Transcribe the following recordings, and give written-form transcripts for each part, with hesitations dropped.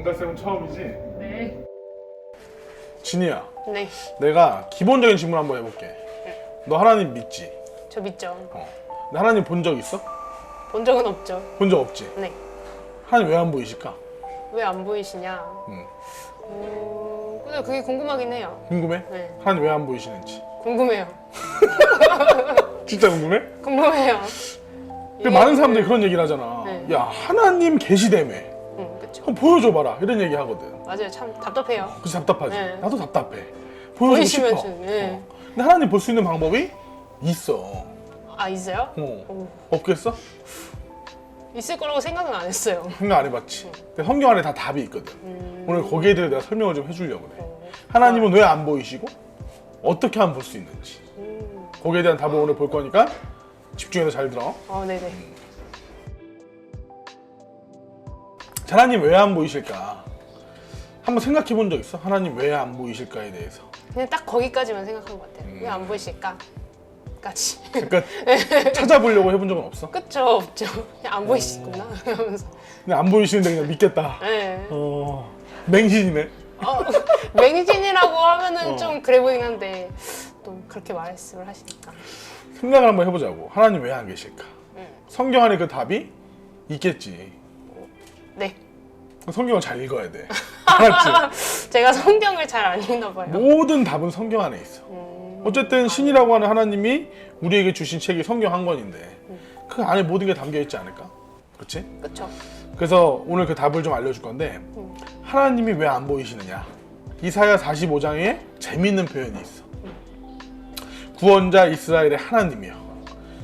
응가쌤은 처음이지? 네. 진이야, 네. 내가 기본적인 질문 한번 해볼게. 너 하나님 믿지? 저 믿죠. 너 하나님 본 적 있어? 본 적은 없죠. 본 적 없지? 네. 하나님 왜 안 보이실까? 왜 안 보이시냐? 근데 그게 궁금하긴 해요. 궁금해? 네. 하나님 왜 안 보이시는지. 궁금해요. 진짜 궁금해? 궁금해요. 근데 많은 사람들이 그런 얘기를 하잖아. 네. 야, 하나님 계시다며. 그쵸. 한번 보여줘봐라. 이런 얘기 하거든. 맞아요. 참 답답해요. 그치, 답답하지? 네. 나도 답답해. 보여주고 보이시면 싶어. 좀, 네. 근데 하나님 볼 수 있는 방법이 있어. 아, 있어요? 없겠어? 있을 거라고 생각은 안 했어요. 생각 안 해봤지. 근데 성경 안에 다 답이 있거든. 오늘 거기에 대해 내가 설명을 좀 해주려고 그래. 하나님은 왜 안 보이시고 어떻게 하면 볼 수 있는지. 거기에 대한 답을 오늘 볼 거니까 집중해서 잘 들어. 네네. 하나님 왜 안 보이실까? 한번 생각해 본 적 있어? 하나님 왜 안 보이실까에 대해서. 그냥 딱 거기까지만 생각한 것 같아요. 왜 안 보이실까? 까지. 그러니까 찾아보려고 해본 적은 없어? 그쵸, 없죠. 그냥 안 보이시구나. 하면서. 그냥 안 보이시는데 그냥 믿겠다. 네. 맹신이네. 맹신이라고 하면은 좀 그래 보이긴 한데 또 그렇게 말씀을 하시니까. 생각을 한번 해보자고. 하나님 왜 안 계실까? 성경 안에 그 답이 있겠지. 네. 성경을 잘 읽어야 돼. 알았지? 제가 성경을 잘 안 읽나 봐요. 모든 답은 성경 안에 있어. 어쨌든 신이라고 하는 하나님이 우리에게 주신 책이 성경 한 권인데 그 안에 모든 게 담겨 있지 않을까? 그렇지? 그쵸. 그래서 오늘 그 답을 좀 알려줄 건데 하나님이 왜 안 보이시느냐? 이사야 45장에 재미있는 표현이 있어. 구원자 이스라엘의 하나님이여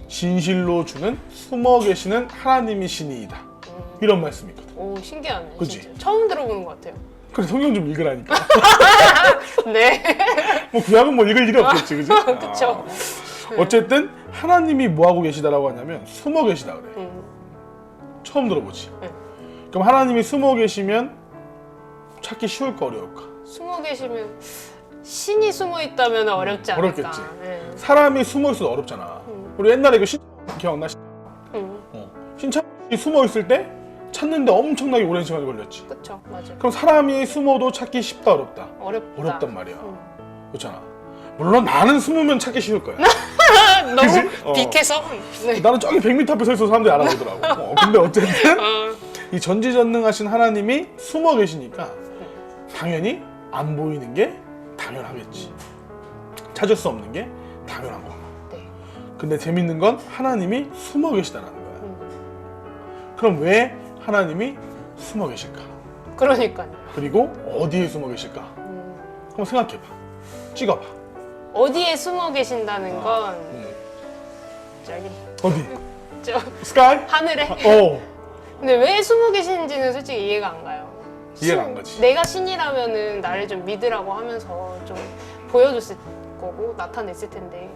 진실로 주는 숨어 계시는 하나님이시니이다. 이런 말씀이 있거든. 오, 신기하네. 그치? 진짜. 처음 들어보는 것 같아요. 그래, 성경 좀 읽으라니까. 네. 뭐 구약은 뭐 읽을 일이 없겠지, 그지? 그쵸. 어쨌든 하나님이 뭐 하고 계시다라고 하냐면 숨어 계시다 그래. 처음 들어보지. 네. 그럼 하나님이 숨어 계시면 찾기 쉬울까 어려울까? 숨어 계시면 신이 숨어 있다면 어렵지 않을까. 어렵겠지. 네. 사람이 숨어 있어도 어렵잖아. 우리 옛날에 이거 신참 기억나? 신참이 숨어 있을 때 찾는데 엄청나게 오랜 시간이 걸렸지. 그쵸, 맞아요. 그럼 사람이 숨어도 찾기 쉽다 어렵다? 어렵다. 어렵단 말이야. 그렇잖아. 물론 나는 숨으면 찾기 쉬울 거야. 너무 그치? 빅해서. 네. 나는 저기 100m 앞에 서 있어서 사람들이 알아보더라고. 근데 어쨌든 이 전지전능하신 하나님이 숨어 계시니까 당연히 안 보이는 게 당연하겠지. 찾을 수 없는 게 당연한 거고. 네. 근데 재밌는 건 하나님이 숨어 계시다는 거야. 그럼 왜 하나님이 숨어 계실까? 그러니까요. 그리고 어디에 숨어 계실까? 한번 생각해봐. 찍어봐. 어디에 숨어 계신다는 건 저기 어디? 저 스카이? 하늘에. 근데 왜 숨어 계시는지는 솔직히 이해가 안 가요. 이해가 안 가지. 내가 신이라면은 나를 좀 믿으라고 하면서 좀 보여줬을 거고 나타냈을 텐데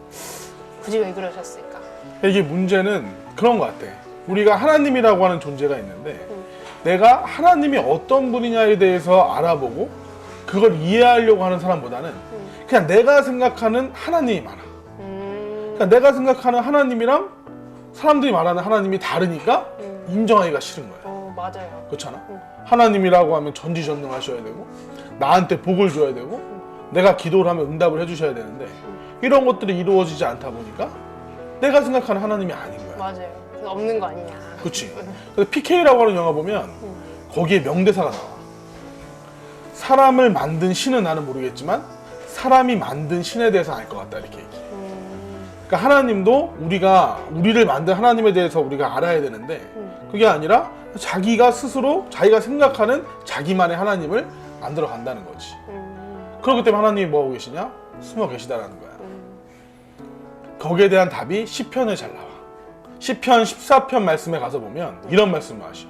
굳이 왜 그러셨을까? 이게 문제는 그런 것 같아. 우리가 하나님이라고 하는 존재가 있는데 내가 하나님이 어떤 분이냐에 대해서 알아보고 그걸 이해하려고 하는 사람보다는 그냥 내가 생각하는 하나님이 많아. 그러니까 내가 생각하는 하나님이랑 사람들이 말하는 하나님이 다르니까 인정하기가 싫은 거야. 맞아요. 그렇잖아? 하나님이라고 하면 전지전능하셔야 되고 나한테 복을 줘야 되고 내가 기도를 하면 응답을 해주셔야 되는데 이런 것들이 이루어지지 않다 보니까 내가 생각하는 하나님이 아닌 거야. 맞아요. 없는 거 아니냐. 그렇지. 그래서 PK라고 하는 영화 보면 거기에 명대사가 나와. 사람을 만든 신은 나는 모르겠지만 사람이 만든 신에 대해서 알 것 같다 이렇게 얘기해. 그러니까 하나님도 우리를 만든 하나님에 대해서 우리가 알아야 되는데 그게 아니라 자기가 스스로 자기가 생각하는 자기만의 하나님을 만들어 간다는 거지. 그렇기 때문에 하나님이 뭐 하고 계시냐? 숨어 계시다라는 거야. 거기에 대한 답이 시편에 잘 나와. 시편 14편 말씀에 가서 보면 이런 말씀을 하셔.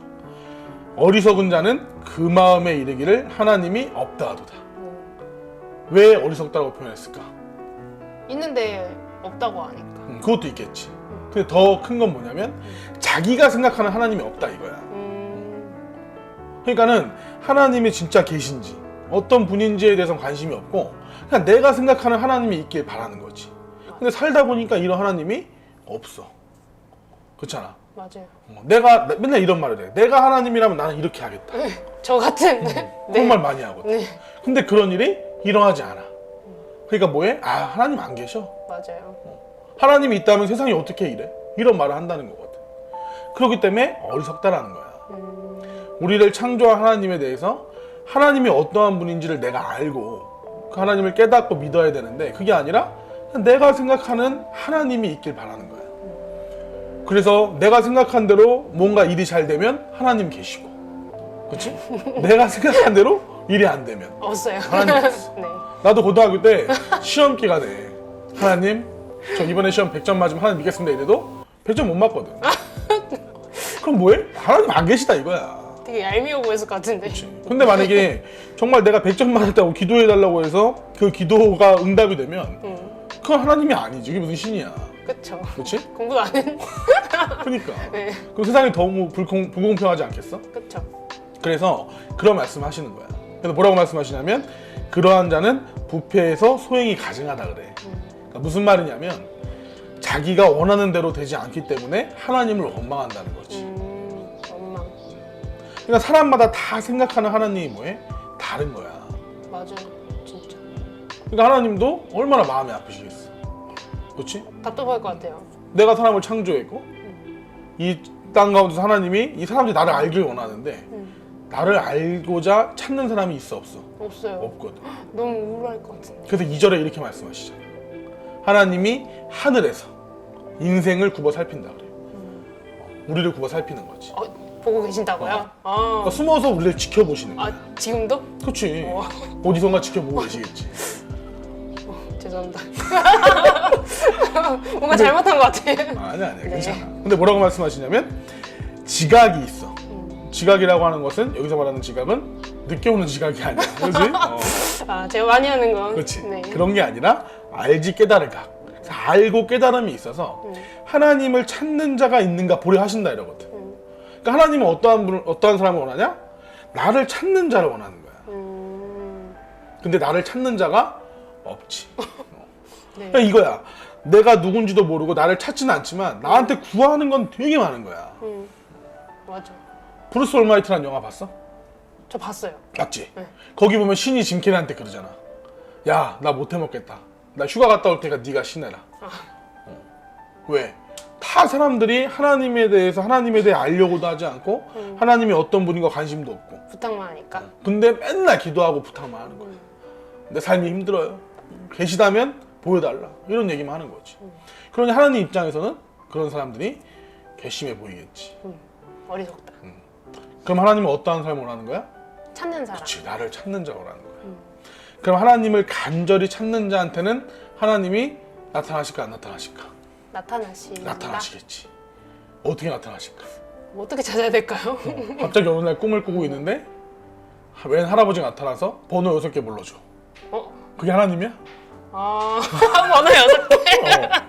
어리석은 자는 그 마음에 이르기를 하나님이 없다 하도다. 왜 어리석다고 표현했을까? 있는데 없다고 하니까. 그것도 있겠지. 근데 더 큰 건 뭐냐면 자기가 생각하는 하나님이 없다 이거야. 그러니까는 하나님이 진짜 계신지 어떤 분인지에 대해서 관심이 없고 그냥 내가 생각하는 하나님이 있길 바라는 거지. 근데 살다 보니까 이런 하나님이 없어. 그렇잖아. 맞아요. 내가 맨날 이런 말을 해. 내가 하나님이라면 나는 이렇게 하겠다. 저 같은. 그런 말 많이 하거든. 네. 근데 그런 일이 일어나지 않아. 그러니까 뭐해? 아, 하나님 안 계셔. 맞아요. 하나님이 있다면 세상이 어떻게 이래? 이런 말을 한다는 거거든. 그렇기 때문에 어리석다라는 거야. 우리를 창조한 하나님에 대해서 하나님이 어떠한 분인지를 내가 알고 그 하나님을 깨닫고 믿어야 되는데, 그게 아니라 내가 생각하는 하나님이 있길 바라는 거야. 그래서 내가 생각한 대로 뭔가 일이 잘 되면 하나님 계시고, 그렇지? 내가 생각한 대로 일이 안 되면 없어요. 하나님 없어. 네. 나도 고등학교 때 시험 기간에 하나님, 저 이번에 시험 100점 맞으면 하나님 믿겠습니다 이래도 100점 못 맞거든. 그럼 뭐해? 하나님 안 계시다 이거야. 되게 얄미워 보였을 것 같은데. 근데 만약에 정말 내가 100점 맞았다고 기도해달라고 해서 그 기도가 응답이 되면 그건 하나님이 아니지. 이게 무슨 신이야. 그쵸. 그렇지? 공부도 안 했. 그러니까. 네. 그럼 세상이 너무 불공평하지 않겠어? 그쵸. 그래서 그런 말씀 하시는 거야. 그래서 뭐라고 말씀하시냐면, 그러한 자는 부패해서 소행이 가증하다 그래. 그러니까 무슨 말이냐면, 자기가 원하는 대로 되지 않기 때문에 하나님을 원망한다는 거지. 원망. 그러니까 사람마다 다 생각하는 하나님이 뭐해? 다른 거야. 맞아요. 진짜. 그러니까 하나님도 얼마나 마음이 아프시겠어. 그렇지? 답답할 것 같아요. 내가 사람을 창조했고 이 땅 가운데서 하나님이 이 사람들이 나를 알길 원하는데 나를 알고자 찾는 사람이 있어 없어? 없어요. 없거든. 너무 우울할 것 같은데. 그래서 2절에 이렇게 말씀하시잖아요. 하나님이 하늘에서 인생을 굽어 살핀다 그래요. 우리를 굽어 살피는 거지. 보고 계신다고요? 그러니까 숨어서 우리를 지켜보시는 거야. 지금도? 그렇지. 어디선가 지켜보고 계시겠지. 죄송합니다. 뭔가 잘못한 것 같아. 아니야, 괜찮아. 근데 뭐라고 말씀하시냐면, 지각이 있어. 지각이라고 하는 것은, 여기서 말하는 지각은 늦게 오는 지각이 아니야. 그렇지? 제가 많이 하는 건. 그렇지. 네. 그런 게 아니라 알지 깨달을 각. 그래서 알고 깨달음이 있어서 하나님을 찾는 자가 있는가 보려 하신다 이러거든. 그러니까 하나님은 어떠한 사람을 원하냐? 나를 찾는 자를 원하는 거야. 근데 나를 찾는 자가 없지. 네. 그러니까 이거야. 내가 누군지도 모르고 나를 찾지는 않지만 나한테 구하는 건 되게 많은 거야. 맞아. 브루스 올마이트라는 영화 봤어? 저 봤어요. 맞지? 네. 거기 보면 신이 짐 캐리한테 그러잖아. 야, 나 못 해먹겠다. 나 휴가 갔다 올 테니까 네가 신해라. 왜? 다 사람들이 하나님에 대해 알려고도 하지 않고 하나님이 어떤 분인가 관심도 없고, 부탁만 하니까. 근데 맨날 기도하고 부탁만 하는 거야. 내 삶이 힘들어요. 계시다면 보여달라. 이런 얘기만 하는 거지. 그러니 하나님 입장에서는 그런 사람들이 괘씸해 보이겠지. 어리석다. 그럼 하나님은 어떠한 삶을 원하는 거야? 찾는 사람. 그렇지. 나를 찾는 자를 원하는 거야. 그럼 하나님을 간절히 찾는 자한테는 하나님이 나타나실까 안 나타나실까? 나타나시겠지. 어떻게 나타나실까? 어떻게 찾아야 될까요? 갑자기 어느 날 꿈을 꾸고 있는데 웬 할아버지가 나타나서 번호 6개 불러줘. 그게 하나님이야? 번호 6개?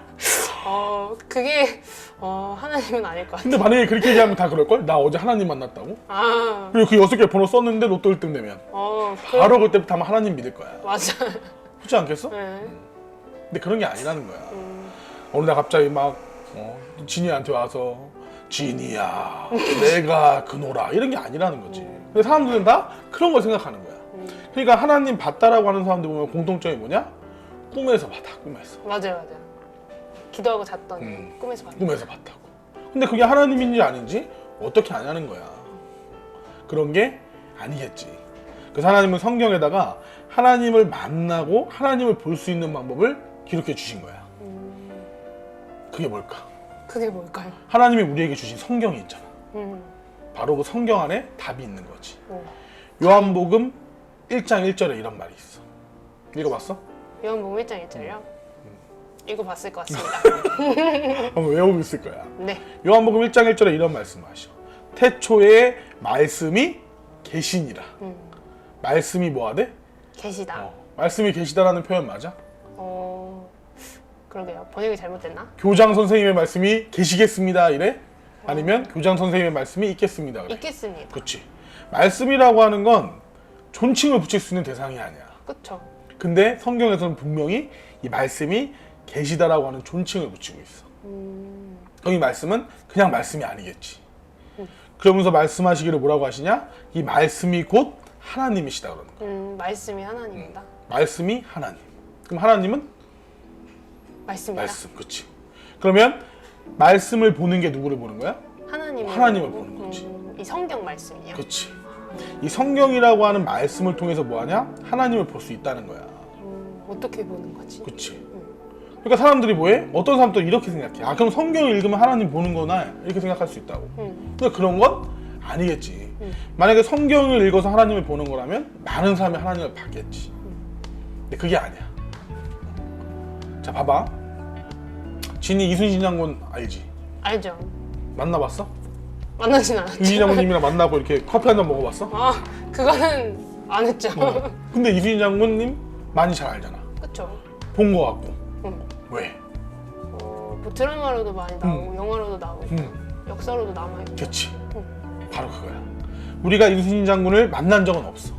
그게 하나님은 아닐 것 같아. 근데 만약에 그렇게 얘기하면 다 그럴걸? 나 어제 하나님 만났다고? 그리고 그 6개 번호 썼는데 로또 1등 되면 바로 그때부터 아마 하나님 믿을 거야. 맞아. 그렇지 않겠어? 네. 근데 그런 게 아니라는 거야. 어느 날 갑자기 막 진이한테 와서 진이야 내가 그노라 이런 게 아니라는 거지. 근데 사람들은 다 그런 걸 생각하는 거야. 그러니까 하나님 봤다라고 하는 사람들 보면 공통점이 뭐냐? 꿈에서 봤다. 꿈에서. 맞아요. 기도하고 잤더니 꿈에서 봤다. 꿈에서 봤다고. 근데 그게 하나님인지 아닌지 어떻게 아냐는 거야. 그런 게 아니겠지. 그래서 하나님은 성경에다가 하나님을 만나고 하나님을 볼 수 있는 방법을 기록해 주신 거야. 그게 뭘까? 그게 뭘까요? 하나님이 우리에게 주신 성경이 있잖아. 바로 그 성경 안에 답이 있는 거지. 요한복음 1장 1절에 이런 말이 있어. 읽어봤어? 요한복음 1장 1절이요? 읽어봤을 것 같습니다. 한번 외우고 있을 거야. 네. 요한복음 1장 1절에 이런 말씀을 하셔. 태초에 말씀이 계시니라. 말씀이 뭐하대? 계시다. 말씀이 계시다라는 표현 맞아? 그러게요. 번역이 잘못됐나? 교장 선생님의 말씀이 계시겠습니다 이래? 아니면 교장 선생님의 말씀이 있겠습니다 그래? 있겠습니다. 그렇지. 말씀이라고 하는 건 존칭을 붙일 수 있는 대상이 아니야. 그쵸. 근데 성경에서는 분명히 이 말씀이 계시다라고 하는 존칭을 붙이고 있어. 여기 말씀은 그냥 말씀이 아니겠지. 그러면서 말씀하시기를 뭐라고 하시냐? 이 말씀이 곧 하나님이시다 그러는 거야. 말씀이 하나님이다. 말씀이 하나님. 그럼 하나님은 말씀이다. 말씀, 그렇지. 그러면 말씀을 보는 게 누구를 보는 거야? 하나님을 보는 거지. 이 성경 말씀이요. 그렇지. 이 성경이라고 하는 말씀을 통해서 뭐하냐? 하나님을 볼 수 있다는 거야. 어떻게 보는 거지? 그렇지. 그러니까 사람들이 뭐해? 어떤 사람도 이렇게 생각해. 아, 그럼 성경을 읽으면 하나님 보는 거나 이렇게 생각할 수 있다고. 근데 그런 건 아니겠지. 만약에 성경을 읽어서 하나님을 보는 거라면 많은 사람이 하나님을 봤겠지. 근데 그게 아니야. 자, 봐봐. 진이 이순신 장군 알지? 알죠. 만나봤어? 만나진 않았죠. 이순신 장군님이랑 만나고 이렇게 커피 한 잔 먹어봤어? 아, 그거는 안 했죠. 근데 이순신 장군님 많이 잘 알잖아. 그쵸. 본 거 같고. 응. 왜? 뭐 드라마로도 많이 나오고 영화로도 나오고 역사로도 남아있고. 그렇지. 바로 그거야. 우리가 이순신 장군을 만난 적은 없어.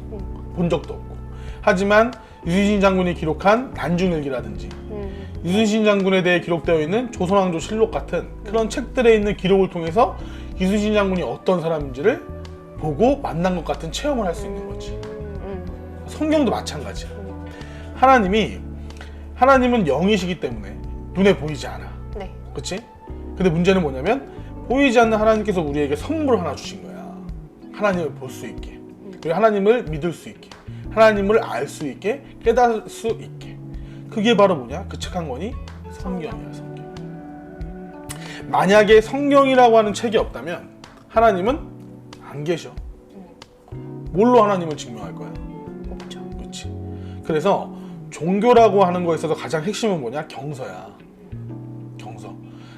본 적도 없고. 하지만 이순신 장군이 기록한 난중일기라든지 이순신 장군에 대해 기록되어 있는 조선왕조 실록 같은 그런 책들에 있는 기록을 통해서 이순신 장군이 어떤 사람인지를 보고 만난 것 같은 체험을 할 수 있는 거지. 성경도 마찬가지야. 하나님은 영이시기 때문에 눈에 보이지 않아. 네. 그렇지? 근데 문제는 뭐냐면 보이지 않는 하나님께서 우리에게 선물 하나 주신 거야. 하나님을 볼 수 있게, 그리고 하나님을 믿을 수 있게, 하나님을 알 수 있게, 깨달을 수 있게. 그게 바로 뭐냐? 그 책 한 권이 성경이야. 성경. 만약에 성경이라고 하는 책이 없다면 하나님은 안 계셔. 뭘로 하나님을 증명할 거야? 없죠. 그렇지. 그래서 종교라고 하는 거에 있어서 가장 핵심은 뭐냐? 경서야. 경서.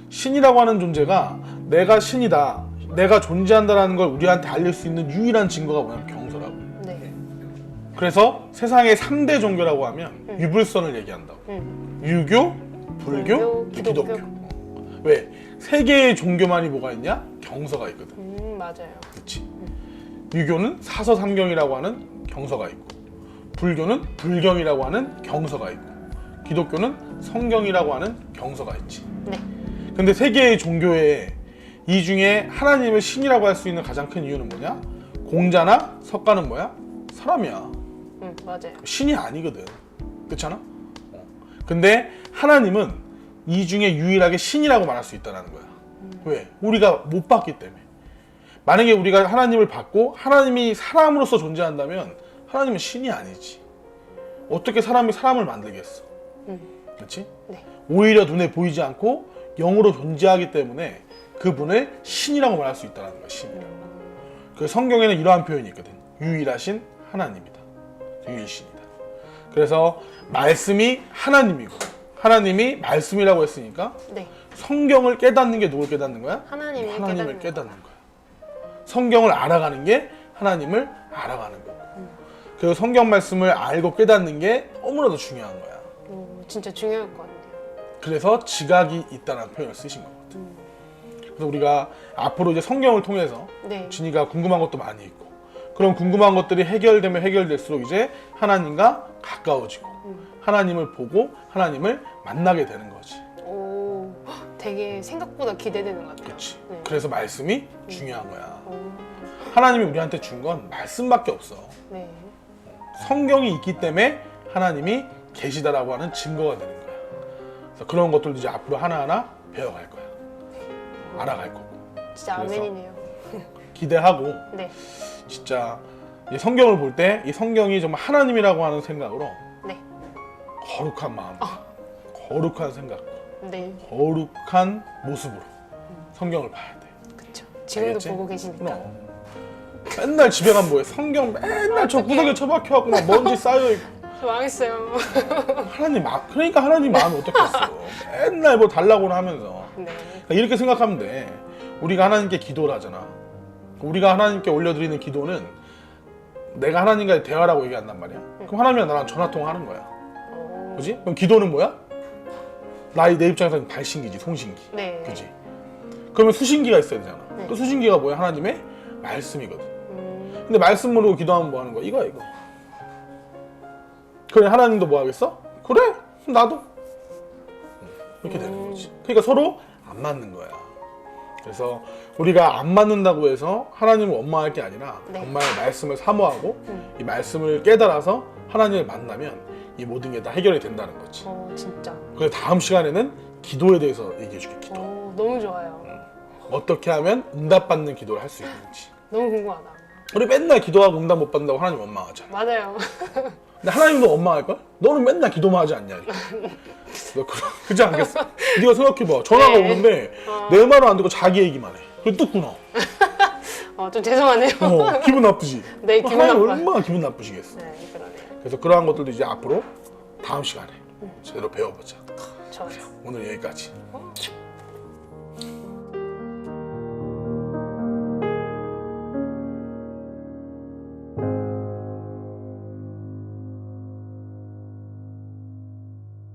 신이라고 하는 존재가 내가 신이다, 내가 존재한다라는 걸 우리한테 알릴 수 있는 유일한 증거가 뭐냐면 경서라고. 네. 그래서 세상의 3대 종교라고 하면 유불선을 얘기한다고. 유교, 불교, 기독교. 왜? 세 개의 종교만이 뭐가 있냐? 경서가 있거든. 맞아요. 그렇지. 유교는 사서삼경이라고 하는 경서가 있고, 불교는 불경이라고 하는 경서가 있고, 기독교는 성경이라고 하는 경서가 있지. 네. 근데 세 개의 종교에 이 중에 하나님을 신이라고 할 수 있는 가장 큰 이유는 뭐냐? 공자나 석가는 뭐야? 사람이야. 맞아요. 신이 아니거든. 그렇잖아? 근데 하나님은 이 중에 유일하게 신이라고 말할 수 있다는 거야. 왜? 우리가 못 봤기 때문에. 만약에 우리가 하나님을 봤고 하나님이 사람으로서 존재한다면 하나님은 신이 아니지. 어떻게 사람이 사람을 만들겠어? 그렇지? 네. 오히려 눈에 보이지 않고 영으로 존재하기 때문에 그분을 신이라고 말할 수 있다는 거야. 신이라고. 그 성경에는 이러한 표현이 있거든. 유일하신 하나님이다. 유일신이다. 그래서 말씀이 하나님이고 하나님이 말씀이라고 했으니까 네. 성경을 깨닫는 게 누굴 깨닫는 거야? 하나님을 깨닫는 거야. 성경을 알아가는 게 하나님을 알아가는 거고. 그 성경 말씀을 알고 깨닫는 게 너무나도 중요한 거야. 진짜 중요할 것 같네요. 그래서 지각이 있다는 표현을 쓰신 거거든. 그래서 우리가 앞으로 이제 성경을 통해서 네. 진이가 궁금한 것도 많이 있고, 그런 궁금한 것들이 해결되면 해결될수록 이제 하나님과 가까워지고 하나님을 보고 하나님을 만나게 되는 거지. 오, 되게 생각보다 기대되는 것 같아요. 그렇지. 네. 그래서 말씀이 중요한 거야. 하나님이 우리한테 준 건 말씀밖에 없어. 네. 성경이 있기 때문에 하나님이 계시다라고 하는 증거가 되는 거야. 그래서 그런 것들도 이제 앞으로 하나하나 배워갈 거야. 알아갈 거고. 진짜 그래서 아멘이네요. 기대하고 네. 진짜 이 성경을 볼 때 이 성경이 정말 하나님이라고 하는 생각으로 네. 거룩한 마음, 거룩한 생각, 네. 거룩한 모습으로 성경을 봐야 돼. 그쵸. 지금도 알겠지? 보고 계시니까. 그럼. 맨날 집에 가면 뭐해? 성경 맨날 저 구석에 처박혀갖고 막 먼지 쌓여있고. 저 망했어요. 그러니까 하나님 마음이 어떻겠어. 맨날 뭐 달라고는 하면서. 네. 그러니까 이렇게 생각하면 돼. 우리가 하나님께 기도를 하잖아. 우리가 하나님께 올려드리는 기도는 내가 하나님과의 대화라고 얘기한단 말이야. 그럼 하나님이랑 나랑 전화통화하는 거야. 그지? 그럼 기도는 뭐야? 내 입장에서는 발신기지, 송신기. 네. 그지? 그러면 수신기가 있어야 되잖아. 네. 또 수신기가 뭐야? 하나님의 말씀이거든. 근데 말씀 모르고 기도하면 뭐 하는 거야? 이거. 그래, 하나님도 뭐 하겠어? 그래, 나도. 이렇게 되는 거지. 그러니까 서로 안 맞는 거야. 그래서 우리가 안 맞는다고 해서 하나님을 원망할 게 아니라 네. 정말 말씀을 사모하고 이 말씀을 깨달아서 하나님을 만나면 이 모든 게 다 해결이 된다는 거지. 진짜. 그래서 다음 시간에는 기도에 대해서 얘기해 줄게. 기도. 너무 좋아요. 어떻게 하면 응답받는 기도를 할 수 있는지. 너무 궁금하다. 우리 맨날 기도하고 응답 못 받는다고 하나님 원망하잖아. 맞아요. 근데 하나님도 원망할걸? 너는 맨날 기도만 하지 않냐? 너 그러지 않겠어? 네가 생각해봐. 전화가 네. 오는데 내 말은 안 듣고 자기 얘기만 해. 그래 뚝 끊어. 좀 죄송하네요. 기분 나쁘지? 네, 기분 하나님 나빠요. 얼마나 기분 나쁘시겠어. 네, 그러네요. 그래서 그러한 것들도 이제 앞으로 다음 시간에 제대로 배워보자. 좋아요. 오늘 여기까지.